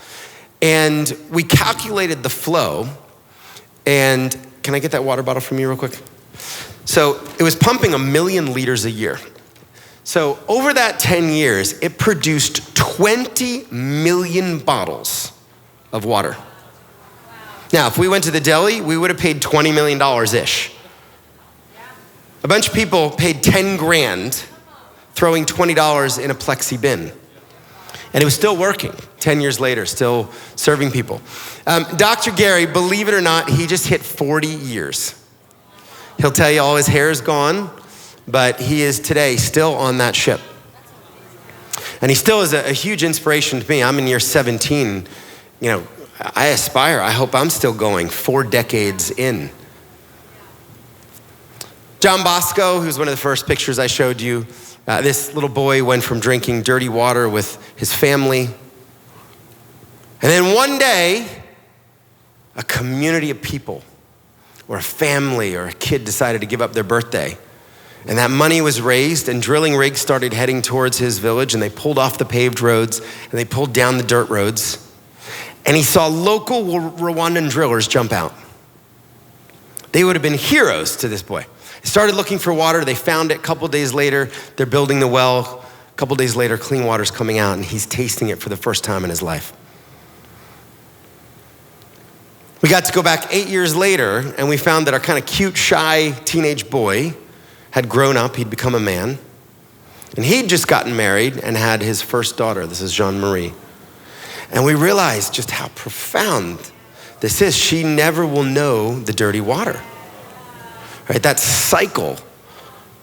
And we calculated the flow. And can I get that water bottle from you real quick? So it was pumping 1 million liters a year. So over that 10 years, it produced 20 million bottles of water. Now, if we went to the deli, we would have paid $20 million-ish. A bunch of people paid 10 grand throwing $20 in a plexi bin. And it was still working 10 years later, still serving people. Dr. Gary, believe it or not, he just hit 40 years. He'll tell you all his hair is gone, but he is today still on that ship. And he still is a huge inspiration to me. I'm in year 17. You know, I aspire, I hope I'm still going 4 decades in. John Bosco, who's one of the first pictures I showed you, this little boy went from drinking dirty water with his family. And then one day, a community of people, or a family, or a kid decided to give up their birthday. And that money was raised, and drilling rigs started heading towards his village, and they pulled off the paved roads, and they pulled down the dirt roads. And he saw local Rwandan drillers jump out. They would have been heroes to this boy. They started looking for water. They found it. A couple days later, they're building the well. A couple days later, clean water's coming out, and he's tasting it for the first time in his life. We got to go back 8 years later, and we found that our kind of cute, shy teenage boy had grown up. He'd become a man. And he'd just gotten married and had his first daughter. This is Jean-Marie. And we realized just how profound this is. She never will know the dirty water. Right? That cycle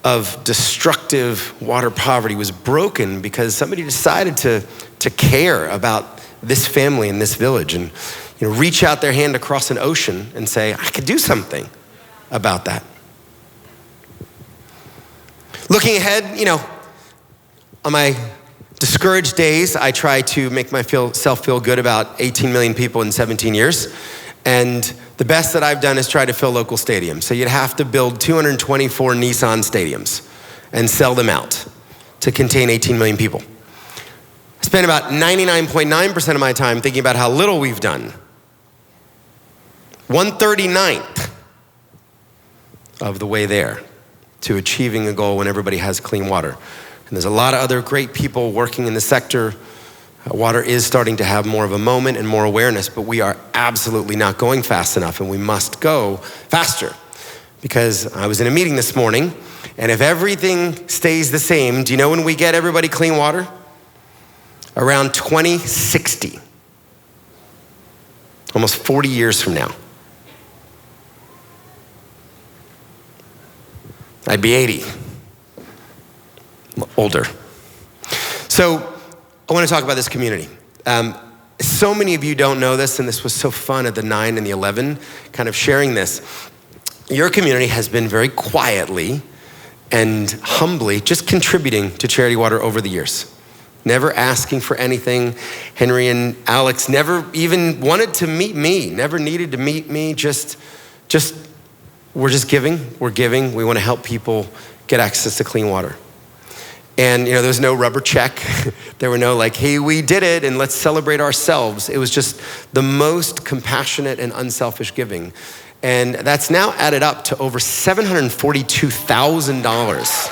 of destructive water poverty was broken because somebody decided to care about this family in this village and reach out their hand across an ocean and say, I could do something about that. Looking ahead, on my discouraged days, I try to make myself feel good about 18 million people in 17 years. And the best that I've done is try to fill local stadiums. So you'd have to build 224 Nissan stadiums and sell them out to contain 18 million people. I spend about 99.9% of my time thinking about how little we've done. 1/39th of the way there to achieving a goal when everybody has clean water. And there's a lot of other great people working in the sector. Water is starting to have more of a moment and more awareness, but we are absolutely not going fast enough, and we must go faster. Because I was in a meeting this morning, and if everything stays the same, do you know when we get everybody clean water? Around 2060. Almost 40 years from now. I'd be 80, older. So I want to talk about this community. So many of you don't know this, and this was so fun at the 9 and the 11, kind of sharing this. Your community has been very quietly and humbly just contributing to Charity Water over the years. Never asking for anything. Henry and Alex never even wanted to meet me, never needed to meet me, just we're just giving, we're giving. We want to help people get access to clean water. And there was no rubber check. There were no hey, we did it and let's celebrate ourselves. It was just the most compassionate and unselfish giving. And that's now added up to over $742,000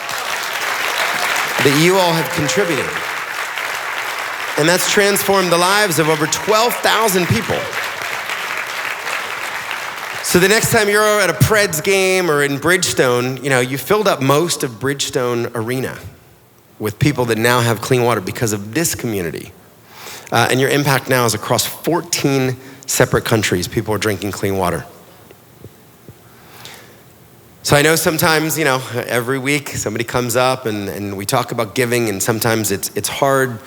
that you all have contributed. And that's transformed the lives of over 12,000 people. So the next time you're at a Preds game or in Bridgestone, you filled up most of Bridgestone Arena with people that now have clean water because of this community. And your impact now is across 14 separate countries. People are drinking clean water. So I know sometimes, every week somebody comes up and we talk about giving, and sometimes it's hard,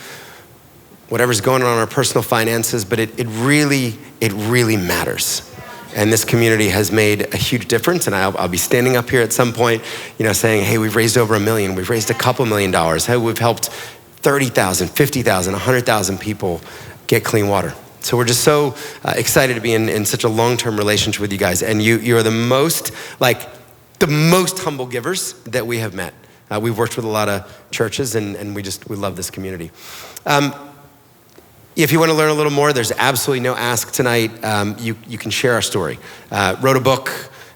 whatever's going on in our personal finances, but it really matters. And this community has made a huge difference. And I'll be standing up here at some point, saying, hey, we've raised over $1 million. We've raised a couple $1 million. Hey, we've helped 30,000, 50,000, 100,000 people get clean water. So we're just so excited to be in such a long-term relationship with you guys. And you are the most humble givers that we have met. We've worked with a lot of churches, and we love this community. If you want to learn a little more, there's absolutely no ask tonight. You can share our story. Wrote a book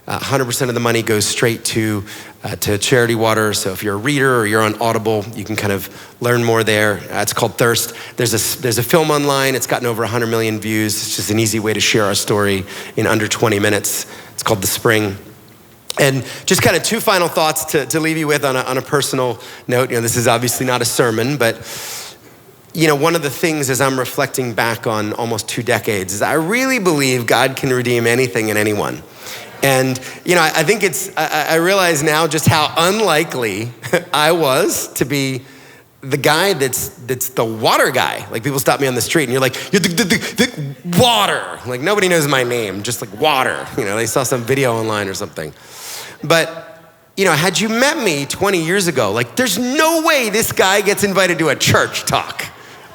100% of the money goes straight to charity water. So if you're a reader or you're on Audible, you can kind of learn more there. It's called Thirst. There's a film online. It's gotten over 100 million views. It's just an easy way to share our story in under 20 minutes. It's called The Spring. And just kind of two final thoughts to leave you with on a personal note. This is obviously not a sermon, but one of the things as I'm reflecting back on almost 2 decades is I really believe God can redeem anything and anyone. And, I think I realize now just how unlikely I was to be the guy that's the water guy. Like, people stop me on the street and you're like, you're the water. Like, nobody knows my name, just like water. They saw some video online or something. But, had you met me 20 years ago, like, there's no way this guy gets invited to a church talk,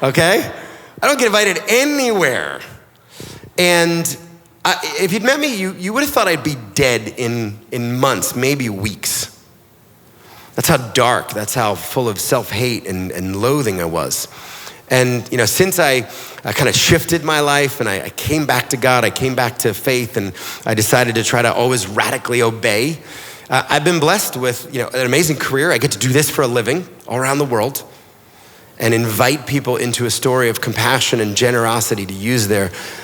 okay? I don't get invited anywhere. And if you'd met me, you would have thought I'd be dead in months, maybe weeks. That's how dark, that's how full of self-hate and loathing I was. And, since I kind of shifted my life and I came back to God, I came back to faith, and I decided to try to always radically obey, I've been blessed with, an amazing career. I get to do this for a living all around the world and invite people into a story of compassion and generosity to use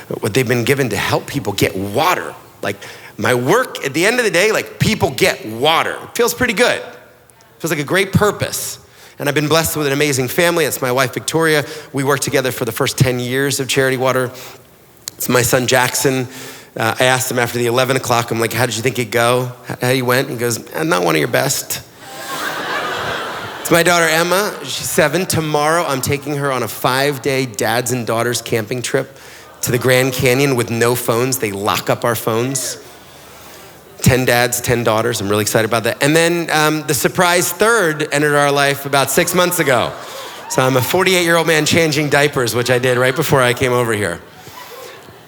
what they've been given to help people get water. Like, my work at the end of the day, like, people get water. It feels pretty good. It feels like a great purpose. And I've been blessed with an amazing family. It's my wife, Victoria. We worked together for the first 10 years of Charity Water. It's my son, Jackson. I asked him after the 11 o'clock, I'm like, how did you think it'd go? How you went? He goes, not one of your best. It's my daughter, Emma. She's 7. Tomorrow, I'm taking her on a 5-day dads and daughters camping trip to the Grand Canyon with no phones. They lock up our phones. 10 dads, 10 daughters. I'm really excited about that. And then the surprise third entered our life about 6 months ago. So I'm a 48-year-old man changing diapers, which I did right before I came over here.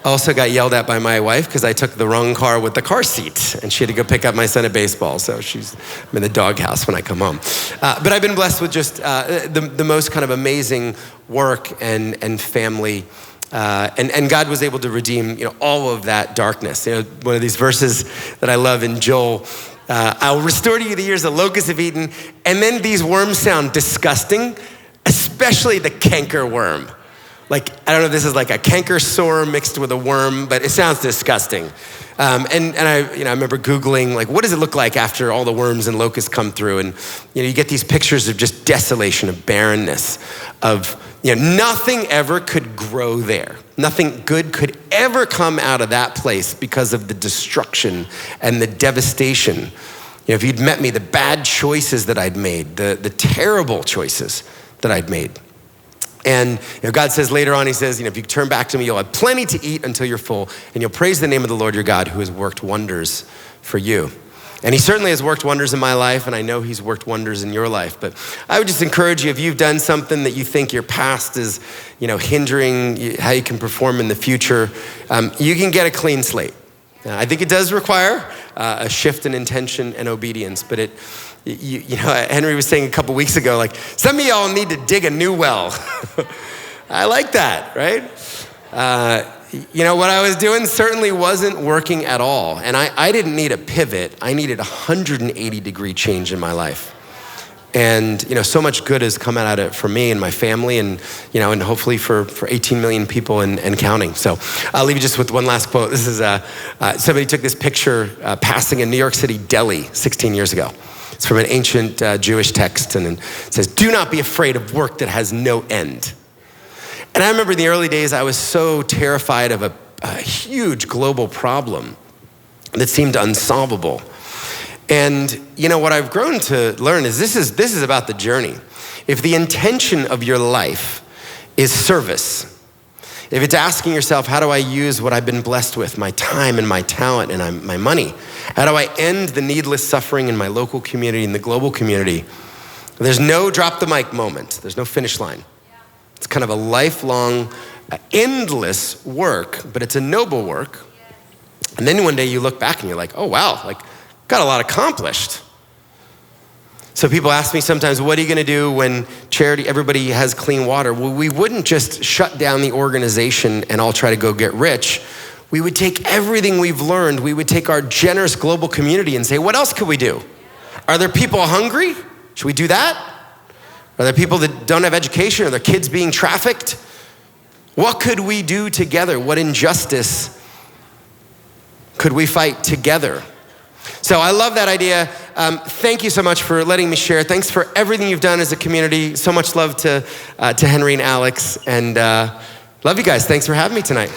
Also got yelled at by my wife because I took the wrong car with the car seat, and she had to go pick up my son at baseball. So I'm in the doghouse when I come home. But I've been blessed with just the most kind of amazing work and family. And God was able to redeem, all of that darkness. One of these verses that I love in Joel, I'll restore to you the years the locusts have eaten, and then these worms sound disgusting, especially the canker worm. Like, I don't know if this is like a canker sore mixed with a worm, but it sounds disgusting. And I remember Googling, like, what does it look like after all the worms and locusts come through? And, you get these pictures of just desolation, of barrenness, of, nothing ever could grow there. Nothing good could ever come out of that place because of the destruction and the devastation. If you'd met me, the bad choices that I'd made, the terrible choices that I'd made. And God says later on, he says, if you turn back to me, you'll have plenty to eat until you're full, and you'll praise the name of the Lord your God who has worked wonders for you. And he certainly has worked wonders in my life, and I know he's worked wonders in your life. But I would just encourage you, if you've done something that you think your past is, hindering how you can perform in the future, you can get a clean slate. I think it does require a shift in intention and obedience, but Henry was saying a couple weeks ago, like, some of y'all need to dig a new well. I like that, right? What I was doing certainly wasn't working at all. And I didn't need a pivot. I needed a 180-degree change in my life. And, so much good has come out of it for me and my family and, and hopefully for 18 million people and counting. So I'll leave you just with one last quote. This is, somebody took this picture passing a New York City deli 16 years ago. It's from an ancient Jewish text, and it says, "Do not be afraid of work that has no end." And I remember in the early days, I was so terrified of a huge global problem that seemed unsolvable. And what I've grown to learn is this is about the journey. If the intention of your life is service, if it's asking yourself, how do I use what I've been blessed with, my time and my talent and my money? How do I end the needless suffering in my local community and the global community? There's no drop the mic moment. There's no finish line. It's kind of a lifelong, endless work, but it's a noble work. And then one day you look back and you're like, oh wow, like got a lot accomplished. So people ask me sometimes, what are you gonna do when everybody has clean water? Well, we wouldn't just shut down the organization and all try to go get rich. we would take everything we've learned, we would take our generous global community and say, what else could we do? Are there people hungry? Should we do that? Are there people that don't have education? Are there kids being trafficked? What could we do together? What injustice could we fight together? So I love that idea. Thank you so much for letting me share. Thanks for everything you've done as a community. So much love to Henry and Alex. And love you guys. Thanks for having me tonight.